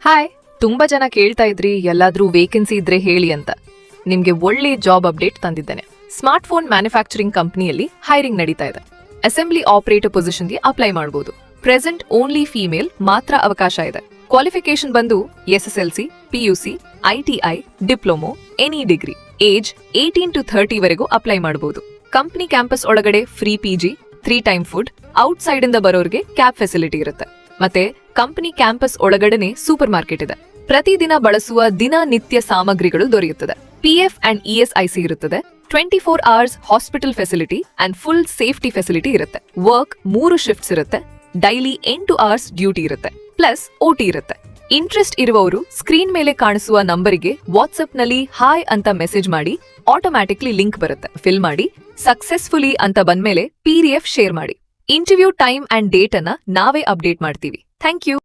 Hi, ತುಂಬಾ ಜನ ಕೇಳ್ತಾ ಇದ್ರಿ ಎಲ್ಲಾದ್ರೂ ವೇಕೆನ್ಸಿ ಇದ್ರೆ ಹೇಳಿ ಅಂತ. ನಿಮ್ಗೆ ಒಳ್ಳೆ ಜಾಬ್ ಅಪ್ಡೇಟ್ ತಂದಿದ್ದೇನೆ. ಸ್ಮಾರ್ಟ್ ಫೋನ್ ಮ್ಯಾನುಫ್ಯಾಕ್ಚರಿಂಗ್ ಕಂಪನಿಯಲ್ಲಿ ಹೈರಿಂಗ್ ನಡೀತಾ ಇದೆ. ಅಸೆಂಬ್ಲಿ ಆಪರೇಟರ್ ಪೊಸಿಷನ್ಗೆ ಅಪ್ಲೈ ಮಾಡಬಹುದು. ಪ್ರೆಸೆಂಟ್ ಓನ್ಲಿ ಫೀಮೇಲ್ ಮಾತ್ರ ಅವಕಾಶ ಇದೆ. ಕ್ವಾಲಿಫಿಕೇಶನ್ ಬಂದು SSLC, PUC, ITI, diploma, any degree. Age 18 to 30 ವರೆಗೂ ಅಪ್ಲೈ ಮಾಡಬಹುದು. ಕಂಪನಿ ಕ್ಯಾಂಪಸ್ ಒಳಗಡೆ free PG, 3 time food, out side ಇಂದ ಬರೋರಿಗೆ ಕ್ಯಾಬ್ ಫೆಸಿಲಿಟಿ ಇರುತ್ತೆ. ಮತ್ತೆ ಕಂಪನಿ ಕ್ಯಾಂಪಸ್ ಒಳಗಡೆನೆ ಸೂಪರ್ ಮಾರ್ಕೆಟ್ ಇದೆ. ಪ್ರತಿದಿನ ಬಳಸುವ ದಿನನಿತ್ಯ ಸಾಮಗ್ರಿಗಳು ದೊರೆಯುತ್ತದೆ. PF ಅಂಡ್ ESIC ಇರುತ್ತದೆ. 24 hours hospital facility and full safety facility ಇರುತ್ತೆ. ವರ್ಕ್ 3 ಶಿಫ್ಟ್ಸ್ ಇರುತ್ತೆ. ಡೈಲಿ 8 hours ಡ್ಯೂಟಿ ಇರುತ್ತೆ. ಪ್ಲಸ್ OT ಇರುತ್ತೆ. ಇಂಟ್ರೆಸ್ಟ್ ಇರುವವರು ಸ್ಕ್ರೀನ್ ಮೇಲೆ ಕಾಣಿಸುವ ನಂಬರಿಗೆ ವಾಟ್ಸ್ಆಪ್ ನಲ್ಲಿ ಹಾಯ್ ಅಂತ ಮೆಸೇಜ್ ಮಾಡಿ. ಆಟೋಮ್ಯಾಟಿಕ್ಲಿ ಲಿಂಕ್ ಬರುತ್ತೆ. ಫಿಲ್ ಮಾಡಿ. ಸಕ್ಸೆಸ್ಫುಲಿ ಅಂತ ಬಂದ್ಮೇಲೆ PDF ಶೇರ್ ಮಾಡಿ. ಇಂಟರ್ವ್ಯೂ ಟೈಮ್ ಅಂಡ್ ಡೇಟ್ ಅನ್ನ ನಾವೇ ಅಪ್ಡೇಟ್ ಮಾಡ್ತೀವಿ. Thank you.